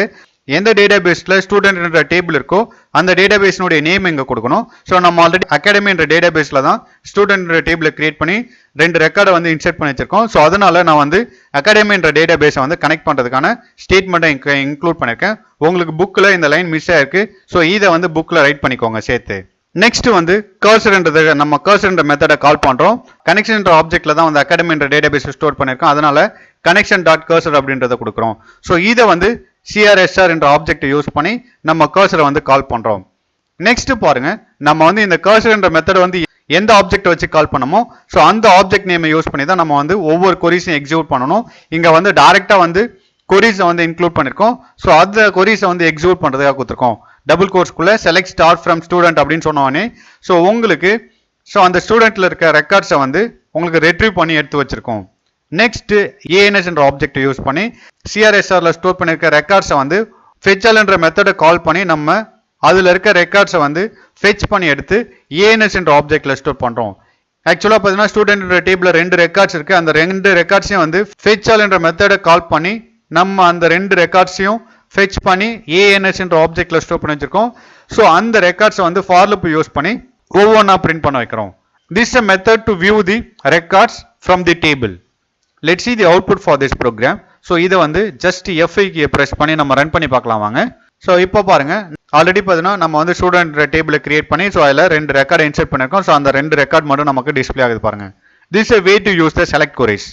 எந்த டேட்டாபேஸில் ஸ்டூடெண்ட் என்ற டேபிள் இருக்கோ அந்த டேட்டாபேஸினுடைய நேம் இங்கே கொடுக்கணும். ஸோ நம்ம ஆல்ரெடி அகாடமி என்ற டேட்டாபேஸில் தான் ஸ்டூடெண்ட் என்ற டேபிளை கிரியேட் பண்ணி 2 ரெக்கார்டை வந்து இன்சர்ட் பண்ணி வச்சிருக்கோம். ஸோ அதனால நான் வந்து அகாடமி என்ற டேட்டாபேஸை வந்து கனெக்ட் பண்ணுறதுக்கான ஸ்டேட்மெண்ட்டை இன்க்ளூட் பண்ணியிருக்கேன். உங்களுக்கு புக்கில் இந்த லைன் மிஸ் ஆயிருக்கு. ஸோ இதை வந்து புக்கில் ரைட் பண்ணிக்கோங்க சேர்த்து. நெக்ஸ்ட் வந்து கர்சர்ன்றது நம்ம கர்சர் என்ற மெத்தடை கால் பண்ணுறோம். கனெக்ஷன் என்ற ஆப்ஜெக்ட்ல தான் வந்து அகாடமி என்ற டேட்டாபேஸ் ஸ்டோர் பண்ணியிருக்கோம். அதனால கனெக்ஷன் டாட் கர்சர் அப்படின்றத கொடுக்குறோம். ஸோ இதை வந்து CRSR என்ற ஆப்ஜெக்ட் யூஸ் பண்ணி நம்ம கர்சரை வந்து கால் பண்றோம். நெக்ஸ்ட் பாருங்க, நம்ம வந்து இந்த கர்சர் என்ற மெத்தட் வந்து எந்த ஆப்ஜெக்ட் வச்சு கால் பண்ணமோ ஸோ அந்த ஆப்ஜெக்ட் நேமை யூஸ் பண்ணி தான் நம்ம வந்து ஒவ்வொரு கொரிஸையும் எக்ஸிக்யூட் பண்ணணும். இங்க வந்து டைரக்டா வந்து கொரிஸை வந்து இன்க்ளூட் பண்ணிருக்கோம். ஸோ அந்த கொரிஸை வந்து எக்ஸிக்யூட் பண்றதுக்காக கொடுத்துருக்கோம். டபுள் கோர்ஸ்க்குள்ள செலக்ட் ஸ்டார் ஃப்ரம் ஸ்டூடெண்ட் அப்படின்னு சொன்னோடனே ஸோ உங்களுக்கு ஸோ அந்த ஸ்டூடெண்ட்ல இருக்க ரெக்கார்ட்ஸை வந்து உங்களுக்கு ரெட்ரீவ் பண்ணி எடுத்து வச்சிருக்கோம். நெக்ஸ்ட் ANS என்ற ஆப்ஜெக்ட் யூஸ் பண்ணி CRSRல ஸ்டோர் பண்ணிருக்க ரெக்கார்ட்ஸை வந்து fetchall என்ற மெத்தடை கால் பண்ணி நம்ம அதுல இருக்க ரெக்கார்ட்ஸை வந்து ஃபெச் பண்ணி எடுத்து ANS என்ற ஆப்ஜெக்ட்ல ஸ்டோர் பண்றோம். ஆக்சுவலா பார்த்தீங்கன்னா ஸ்டூடெண்ட் என்ற டேபிள்ல 2 ரெக்கார்ட்ஸ் இருக்கு. அந்த 2 ரெக்கார்ட்ஸையும் வந்து fetchall என்ற மெத்தடை கால் பண்ணி நம்ம அந்த 2 ரெக்கார்ட்ஸையும் ஃபெச் பண்ணி ANS என்ற ஆப்ஜெக்ட்ல ஸ்டோர் பண்ணி வச்சிருக்கோம். ஸோ அந்த ரெக்கார்ட்ஸை வந்து ஃபார் லூப் யூஸ் பண்ணி ஒவ்வொன்றா பிரிண்ட் பண்ண வைக்கிறோம். This is a method to view the records from the table. Let's see the output for this program. So இதை வந்து ஜஸ்ட் F5 கீயை ப்ரெஸ் பண்ணி நம்ம ரன் பண்ணி பார்க்கலாம் வாங்க. ஸோ இப்போ பாருங்க, ஆல்ரெடி பார்த்தீங்கன்னா நம்ம வந்து ஸ்டூடெண்ட் டேபிளை கிரியேட் பண்ணி ஸோ அதில் 2 ரெக்கார்டு இன்சர்ட் பண்ணியிருக்கோம். ஸோ அந்த 2 ரெக்கார்ட் மட்டும் நமக்கு டிஸ்பிளே ஆகுது பாருங்க. This is a way to use the select queries.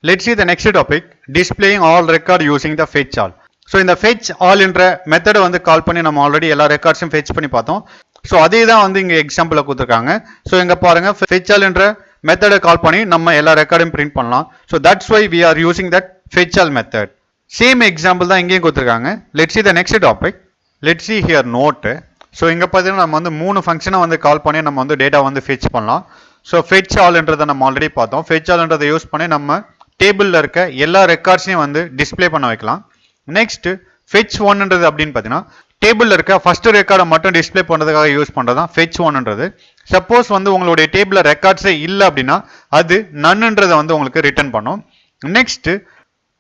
Let's see the next topic, displaying all record using the fetch all. So இந்த fetch all என்ற மெத்தடை வந்து கால் பண்ணி நம்ம ஆல்ரெடி எல்லா ரெக்கார்ட்ஸும் ஃபெச் பண்ணி பார்த்தோம். ஸோ அதே தான் வந்து இங்கே எக்ஸாம்பிளில் கொடுத்துருக்காங்க. ஸோ இங்கே பாருங்க, fetch all என்ற மெத்தடை கால் பண்ணி நம்ம எல்லா ரெக்கார்டையும் பிரிண்ட் பண்ணலாம். So that's why we are using that fetch all method. Same example தான் இங்கேயும் கொடுத்துருக்காங்க. Let's see the next topic. Let's see here note. So இங்கே பார்த்தீங்கன்னா நம்ம வந்து 3 ஃபங்க்ஷனை வந்து கால் பண்ணி நம்ம வந்து டேட்டா வந்து ஃபெச் பண்ணலாம். ஸோ fetch all என்றதை நம்ம ஆல்ரெடி பார்த்தோம். fetch all என்றதை யூஸ் பண்ணி நம்ம டேபிளில் இருக்க எல்லா ரெக்கார்ட்ஸையும் வந்து டிஸ்பிளே பண்ண வைக்கலாம். நெக்ஸ்ட் fetch ஒன்ன்றது அப்படின்னு பார்த்தீங்கன்னா டேபிளில் இருக்க ஃபர்ஸ்ட் ரெக்கார்டை மட்டும் டிஸ்பிளே பண்ணுறதுக்காக யூஸ் பண்ணுறது தான் fetch ஒன்ன்றது. சப்போஸ் வந்து உங்களுடைய டேபிளில் ரெக்கார்ட்ஸே இல்லை அப்படின்னா அது நன்ன்றதை வந்து உங்களுக்கு ரிட்டர்ன் பண்ணும். நெக்ஸ்ட்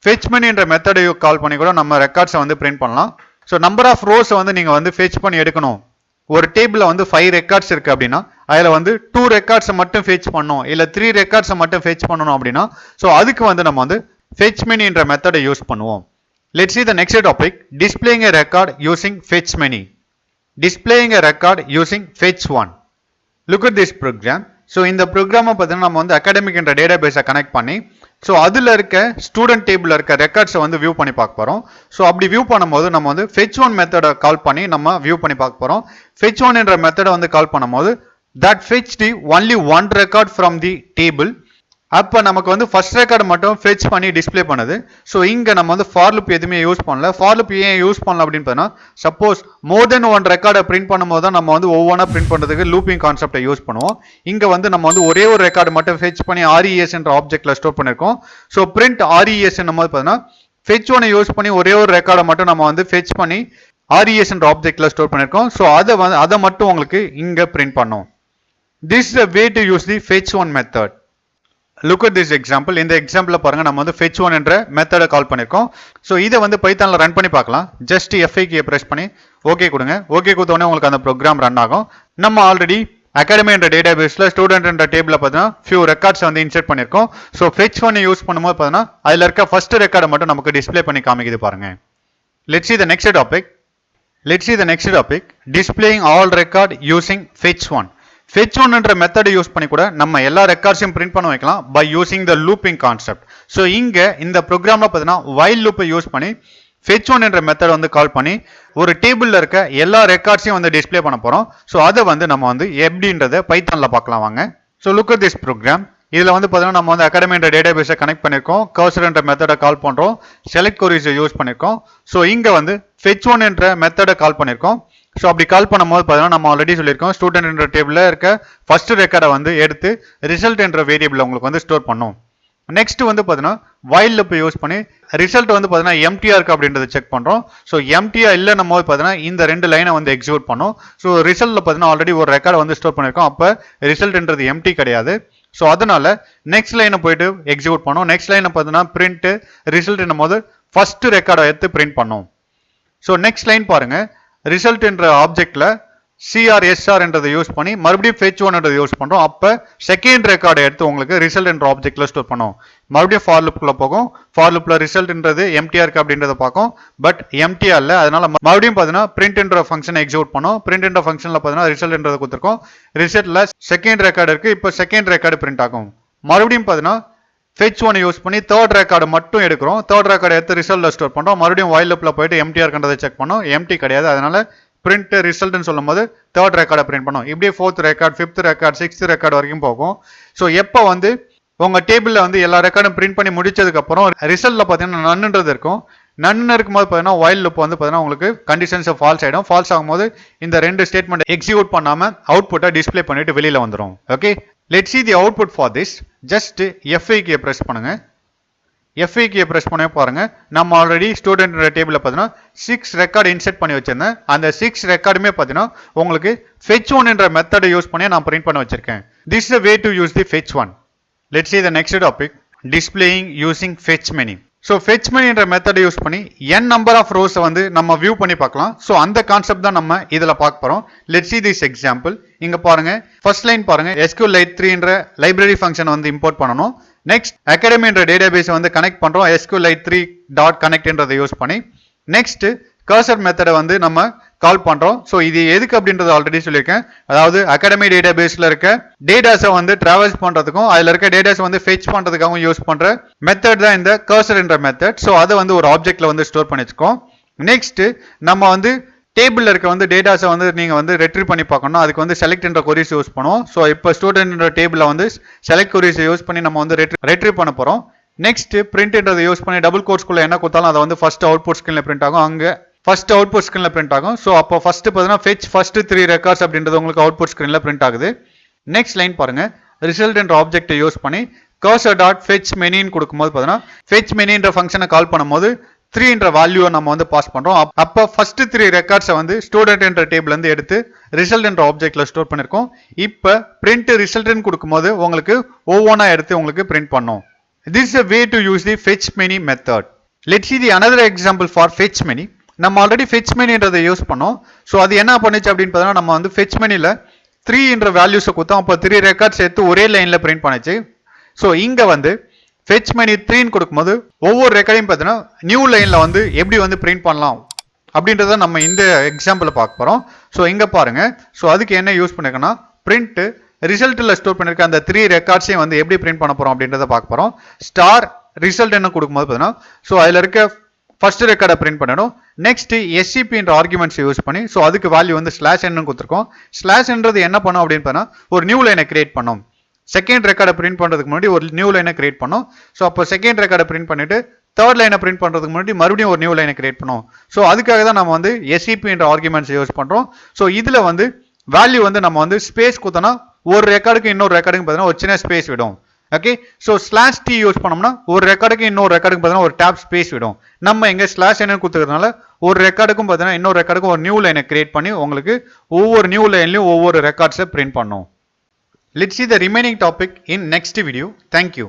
fetch many என்ற மெத்தடை கால் பண்ணி கூட நம்ம ரெக்கார்ட்ஸை வந்து பிரிண்ட் பண்ணலாம். ஸோ நம்பர் ஆஃப் ரோஸ் வந்து நீங்க வந்து ஃபெச் பண்ணி எடுக்கணும். ஒரு டேபிள்ல வந்து 5 ரெக்கார்ட்ஸ் இருக்கு அப்படின்னா அதுல வந்து 2 ரெக்கார்ட்ஸ் மட்டும் ஃபெச் பண்ணணும், இல்ல 3 ரெக்கார்ட்ஸ் மட்டும் ஃபெச் பண்ணணும் அப்படின்னா ஸோ அதுக்கு வந்து நம்ம வந்து fetch many என்ற மெத்தடை யூஸ் பண்ணுவோம். Let's see the next topic, displaying a record using fetch many. Displaying a record using fetch one. Look at this program. So இந்த ப்ரோக்ராமை பார்த்தீங்கன்னா நம்ம வந்து அகாடமிக் என்ற டேட்டா பேஸை கனெக்ட் பண்ணி ஸோ அதில் இருக்க ஸ்டூடெண்ட் டேபிளில் இருக்க ரெக்கார்ட்ஸை வந்து வியூ பண்ணி பார்க்க போகிறோம். ஸோ அப்படி வியூ பண்ணும்போது நம்ம வந்து fetch one மெத்தடை கால் பண்ணி நம்ம வியூ பண்ணி பார்க்க போகிறோம். fetch one என்ற மெத்தடை வந்து கால் பண்ணும்போது that fetched only one record from the table. அப்போ நமக்கு வந்து ஃபர்ஸ்ட் ரெக்கார்டு மட்டும் ஃபெச் பண்ணி டிஸ்பிளே பண்ணுது. ஸோ இங்கே நம்ம வந்து ஃபார் லூப் எதுவுமே யூஸ் பண்ணல. ஃபார் லூப் ஏன் யூஸ் பண்ணல அப்படின்னு பார்த்தீங்கன்னா சப்போஸ் மோர் தென் ஒன் ரெக்கார்டை பிரிண்ட் பண்ணும்போது தான் நம்ம வந்து ஒவ்வொன்றா பிரிண்ட் பண்ணுறதுக்கு லூப்பிங் கான்செப்டை யூஸ் பண்ணுவோம். இங்கே வந்து நம்ம வந்து ஒரே ஒரு ரெக்கார்டு மட்டும் ஃபெச் பண்ணி RES என்ற ஆப்ஜெக்ட்ல ஸ்டோர் பண்ணியிருக்கோம். ஸோ பிரிண்ட் RES என்னும் போது பார்த்தீங்கன்னா ஃபெச் ஒனை யூஸ் பண்ணி ஒரே ஒரு ரெக்கார்டை மட்டும் நம்ம வந்து ஃபெச் பண்ணி RES என்ற ஆப்ஜெக்ட்ல ஸ்டோர் பண்ணியிருக்கோம். ஸோ அதை மட்டும் உங்களுக்கு இங்கே பிரிண்ட் பண்ணும். This is the way to use the fetch one method. Look at this example. இந்த எக்ஸாம்பிள் பாருங்க, நம்ம வந்து fetch one என்ற மெத்தடை கால் பண்ணிருக்கோம். ஸோ இதை வந்து பைத்தான்ல ரன் பண்ணி பார்க்கலாம். ஜஸ்ட் F5 கீயை பிரஸ் பண்ணி ஓகே கொடுங்க. ஓகே கொடுத்தோடனே உங்களுக்கு அந்த ப்ரோக்ராம் ரன் ஆகும். நம்ம ஆல்ரெடி அகாடமி என்ற டேட்டா பேஸ்ல ஸ்டூடெண்ட் என்ற டேபிள்ல பார்த்தீங்கன்னா ஃபியூ ரெக்கார்ட்ஸ் வந்து இன்சர்ட் பண்ணிருக்கோம். ஸோ fetch one யூஸ் பண்ணும்போது பார்த்தீங்கன்னா அதுல இருக்க ஃபர்ஸ்ட் ரெக்கார்டை மட்டும் நமக்கு டிஸ்பிளே பண்ணி காமிக்குது பாருங்க. Let's see the next topic. Displaying all record using fetch one. fetch one என்ற மெத்தடை யூஸ் பண்ணி கூட நம்ம எல்லா ரெக்கார்ட்ஸையும் பிரிண்ட் பண்ண வைக்கலாம் by using the looping concept. So இங்க இந்த ப்ரோக்ராம்ல பார்த்தீங்கன்னா while லூப்பை யூஸ் பண்ணி fetch one என்ற மெத்தடை வந்து கால் பண்ணி ஒரு டேபிள்ல இருக்க எல்லா ரெக்கார்ட்ஸையும் வந்து டிஸ்பிளே பண்ண போறோம். ஸோ அதை வந்து நம்ம வந்து எப்படின்றத பைத்தான்ல பார்க்கலாம் வாங்க. So look at this program. இதுல வந்து பார்த்தீங்கன்னா நம்ம வந்து அகாடமி என்ற டேட்டா பேஸை கனெக்ட் பண்ணிருக்கோம். கர்சர் என்ற மெத்தடை கால் பண்றோம். செலக்ட் கொரிஸை யூஸ் பண்ணிருக்கோம். ஸோ இங்க வந்து fetch one என்ற மெத்தடை கால் பண்ணிருக்கோம். ஸோ அப்படி கால் பண்ணும்போது பார்த்தீங்கன்னா நம்ம ஆல்ரெடி சொல்லியிருக்கோம் ஸ்டூடெண்ட் என்ற டேபிளில் இருக்க ஃபர்ஸ்ட் ரெக்கார்டை வந்து எடுத்து ரிசல்ட் என்ற வேரியபிள் உங்களுக்கு வந்து ஸ்டோர் பண்ணும். நெக்ஸ்ட் வந்து பார்த்தீங்கன்னா வைல் லூப் யூஸ் பண்ணி ரிசல்ட் வந்து பார்த்தீங்கன்னா எம்டிஆர் இருக்கு அப்படின்றத செக் பண்ணுறோம். ஸோ எம்டிஆர் இல்லைன்னும் போது பார்த்தீங்கன்னா இந்த ரெண்டு லைனை வந்து எக்ஸிக்யூட் பண்ணும். ஸோ ரிசல்ட்ல பார்த்தீங்கன்னா ஆல்ரெடி ஒரு ரெக்கார்டை வந்து ஸ்டோர் பண்ணியிருக்கோம். அப்போ ரிசல்ட்ன்றது எம்டி கிடையாது. ஸோ அதனால நெக்ஸ்ட் லைனை போயிட்டு எக்ஸிக்யூட் பண்ணும். நெக்ஸ்ட் லைனை பார்த்தீங்கன்னா பிரிண்ட் ரிசல்ட் என்னும் போது ஃபர்ஸ்ட் ரெக்கார்டை எடுத்து பிரிண்ட் பண்ணும். ஸோ நெக்ஸ்ட் லைன் பாருங்க, ரிசல்ட் என்ற ஆப்ஜெக்ட்ல CRSR என்றதை யூஸ் பண்ணி மறுபடியும் fetch one என்றதை யூஸ் பண்றோம். அப்ப செகண்ட் ரெக்கார்டை எடுத்து உங்களுக்கு ரிசல்ட் என்ற ஆப்ஜெக்ட்ல ஸ்டோர் பண்ணும். மறுபடியும் ஃபார் லூப்ல போகும். ஃபார் லூப்ல ரிசல்ட்ன்றது எம்டிஆர் இருக்கு அப்படின்றத பார்க்கும். பட் எம்டிஆர் இல்ல, அதனால மறுபடியும் பார்த்தீங்கன்னா பிரிண்ட் என்ற ஃபங்க்ஷனை எக்ஸிக்யூட் பண்ணும். பிரிண்ட் என்ற ஃபங்க்ஷன்ல பார்த்தீங்கன்னா ரிசல்ட் என்றதை கொடுத்துருக்கோம். ரிசல்ட்ல செகண்ட் ரெக்கார்டு இருக்கு. இப்போ செகண்ட் ரெக்கார்டு பிரிண்ட் ஆகும். மறுபடியும் பார்த்தீங்கன்னா fetch one யூஸ் பண்ணி தேர்ட் ரெக்கார்டு மட்டும் எடுக்கிறோம். தேர்ட் ரெக்கார்டு எடுத்து ரிசல்ட்ல ஸ்டோர் பண்றோம். மறுபடியும் while loopல போயிட்டு எம்டிஆர் கண்டதை செக் பண்ணோம். எம்டி கிடையாது, அதனால பிரிண்ட் ரிசல்ட்னு சொல்லும்போது தேர்ட் ரெக்கார்டை பிரிண்ட் பண்ணும். இப்படியே fourth record, fifth record, sixth record வரைக்கும் போகும். ஸோ எப்போ வந்து உங்க டேபிள்ல வந்து எல்லா ரெக்கார்டும் பிரிண்ட் பண்ணி முடிச்சதுக்கு அப்புறம் ரிசல்ட்ல பார்த்தீங்கன்னா நன்னுன்றது இருக்கும். நன்னு இருக்கும்போது பார்த்தீங்கன்னா while loop வந்து பார்த்தீங்கன்னா உங்களுக்கு கண்டிஷன்ஸ் ஃபால்ஸ் ஆயிடும். ஃபால்ஸ் ஆகும்போது இந்த ரெண்டு ஸ்டேட்மெண்ட் எக்ஸிக்யூட் பண்ணாம அவுட்புட்டை டிஸ்பிளே பண்ணிட்டு வெளியில வந்துடும். Okay, let's see the output for this. just F5 கீயை பிரஸ் பண்ணுங்க. F5 கீயை பிரஸ் பண்ணி பாருங்க, நம்ம ஆல்ரெடி ஸ்டூடெண்ட் டேபிள்ல பார்த்தீங்கன்னா 6 ரெக்கார்டு இன்சர்ட் பண்ணி வச்சிருந்தேன். அந்த 6 ரெக்கார்டுமே பார்த்தீங்கன்னா உங்களுக்கு fetch one என்ற மெத்தடை யூஸ் பண்ணி நான் பிரிண்ட் பண்ண வச்சிருக்கேன். This is the way to use the fetch one. Let's see the next topic, displaying using fetch many. So fetch many என்ற மெத்தடை யூஸ் பண்ணி n நம்பர் ஆஃப் ரோஸை வந்து நம்ம வியூ பண்ணி பார்க்கலாம். ஸோ அந்த கான்செப்ட் தான் நம்ம இதில் பார்க்க போகிறோம். Let's see this example. இங்கே பாருங்க, ஃபர்ஸ்ட் லைன் பாருங்க, SQLite 3 என்ற லைப்ரரி ஃபங்க்ஷன் வந்து இம்போர்ட் பண்ணணும். நெக்ஸ்ட் அகாடமி என்ற டேட்டாபேஸை வந்து கனெக்ட் பண்ணுறோம் SQLite 3.connect என்றதை யூஸ் பண்ணி. நெக்ஸ்ட் கர்சர் மெத்தடை வந்து நம்ம கால் பண்றோம். ஸோ இது எதுக்கு அப்படின்றது ஆல்ரெடி சொல்லியிருக்கேன். அதாவது அகாடமி டேட்டா பேஸ்ல இருக்க டேட்டாஸை வந்து டிராவல்ஸ் பண்றதுக்கும் அதுல இருக்க டேட்டாஸ் வந்து ஃபெச் பண்றதுக்காகவும் யூஸ் பண்ற மெத்தட் தான் இந்த கர்சர் என்ற மெத்தட். ஸோ அதை வந்து ஒரு ஆப்ஜெக்ட்ல வந்து ஸ்டோர் பண்ணி வச்சுக்கோம். நெக்ஸ்ட் நம்ம வந்து டேபிள்ல இருக்க வந்து டேட்டாஸை வந்து நீங்க வந்து ரெட்ரீவ் பண்ணி பார்க்கணும். அதுக்கு வந்து செலக்ட் என்ற கொரிஸ் யூஸ் பண்ணுவோம். ஸோ இப்போ ஸ்டூடெண்ட் டேபிள்ல வந்து செலக்ட் கொரிஸ் யூஸ் பண்ணி நம்ம வந்து ரெட்ரீவ் பண்ண போறோம். நெக்ஸ்ட் பிரிண்ட்ன்றதை யூஸ் பண்ணி டபுள் கோட்ஸ்குள்ள என்ன கொடுத்தாலும் அதை வந்து ஃபர்ஸ்ட் அவுட்புட் ஸ்கிரீன்ல பிரிண்ட் ஆகும். அங்கே ஃபர்ஸ்ட் அவுட்புட் ஸ்கிரீன்ல பிரிண்ட் ஆகும். ஸோ அப்போ ஃபர்ஸ்ட் பார்த்தீங்கன்னா ஃபெச் ஃபர்ஸ்ட் 3 ரெக்கார்ட்ஸ் அப்படின்றது உங்களுக்கு அவுட்புட் ஸ்கிரீன்ல பிரிண்ட் ஆகுது. நெக்ஸ்ட் லைன் பாருங்க, ரிசல்ட் என்ற ஆப்ஜெக்டை யூஸ் பண்ணி கர்சர் டாட் ஃபெச் மெனின்னு கொடுக்கும்போது பார்த்தீங்கன்னா ஃபெச் மெனின்ற ஃபங்க்ஷனை கால் பண்ணும்போது 3 என்ற வேல்யூவை நம்ம வந்து பாஸ் பண்றோம். அப்போ ஃபர்ஸ்ட் 3 ரெக்கார்ட்ஸை வந்து ஸ்டூடெண்ட் என்ற டேபிள் வந்து எடுத்து ரிசல்ட் என்ற ஆப்ஜெக்ட்ல ஸ்டோர் பண்ணிருக்கோம். இப்போ பிரிண்ட் ரிசல்ட்னு கொடுக்கும்போது உங்களுக்கு ஒவ்வொன்றா எடுத்து உங்களுக்கு பிரிண்ட் பண்ணும். This is a way to use the fetch many method. Let's see the another example for fetch many. நம்ம ஆல்ரெடி ஃபெச் மெனுன்றதை யூஸ் பண்ணோம். ஸோ அது என்ன பண்ணுச்சு அப்படின்னு பார்த்தீங்கன்னா நம்ம வந்து ஃபெச் மெனுல 3 வேல்யூஸை கொடுத்தோம். அப்போ 3 ரெக்கார்ட்ஸ் எடுத்து ஒரே லைன்ல பிரிண்ட் பண்ணுச்சு. ஸோ இங்க வந்து ஃபெச் மெனு 3 கொடுக்கும்போது ஒவ்வொரு ரெக்கார்டையும் பார்த்தீங்கன்னா நியூ லைன்ல வந்து எப்படி வந்து பிரிண்ட் பண்ணலாம் அப்படின்றத நம்ம இந்த எக்ஸாம்பிள் பார்க்க போறோம். ஸோ இங்க பாருங்க. ஸோ அதுக்கு என்ன யூஸ் பண்ணிருக்கோம்னா பிரிண்ட் ரிசல்ட்டில் ஸ்டோர் பண்ணிருக்க அந்த 3 ரெக்கார்ட்ஸையும் வந்து எப்படி பிரிண்ட் பண்ண போறோம் அப்படின்றத பார்க்க போறோம். ஸ்டார் ரிசல்ட் என்ன கொடுக்கும்போது பார்த்தீங்கன்னா ஸோ அதில் இருக்க ஃபர்ஸ்ட் ரெக்கார்டை பிரிண்ட் பண்ணணும். நெக்ஸ்ட் எஸ்சிபின்ற ஆர்குமெண்ட்ஸ் யூஸ் பண்ணி ஸோ அதுக்கு வேல்யூ வந்து ஸ்லாஷ் என்ன கொடுத்துருக்கோம். ஸ்லாஷ்ன்றது என்ன பண்ணும் அப்படின்னு பார்த்தீங்கன்னா ஒரு நியூ லைனை கிரியேட் பண்ணோம். செகண்ட் ரெக்கார்டை பிரிண்ட் பண்ணுறதுக்கு முன்னாடி ஒரு நியூ லைனை கிரியேட் பண்ணோம். ஸோ அப்போ செகண்ட் ரெக்கார்டை பிரிண்ட் பண்ணிட்டு தேர்ட் லைனை பிரிண்ட் பண்ணுறதுக்கு முன்னாடி மறுபடியும் ஒரு நியூ லைனை கிரியேட் பண்ணோம். ஸோ அதுக்காக தான் நம்ம வந்து எஸ்சிபின்ற ஆர்குமெண்ட்ஸ் யூஸ் பண்ணுறோம். ஸோ இதில் வந்து வேல்யூ வந்து நம்ம வந்து ஸ்பேஸ் கொடுத்தோம்னா ஒரு ரெக்கார்டுக்கு இன்னொரு ரெக்கார்டுக்கு பார்த்தீங்கன்னா ஒரு சின்ன ஸ்பேஸ் விடும். Okay. So slash T use பண்ணோம்னா ஒரு ரெக்கார்டுக்கு இன்னொரு ரெக்கார்டுக்கு பார்த்தீங்கன்னா ஒரு டேப் ஸ்பேஸ் விடும். நம்ம எங்க ஸ்லாஷ் என்ன கொடுத்துக்கிறதுனால ஒரு ரெக்கார்டுக்கும் பார்த்தீங்கன்னா இன்னொரு ரெக்கார்டுக்கும் ஒரு நியூ லைனை கிரியேட் பண்ணி உங்களுக்கு ஒவ்வொரு நியூ லைன்லையும் ஒவ்வொரு ரெக்கார்ட்ஸை பிரிண்ட் பண்ணும். Let's see the remaining topic in next video. Thank you.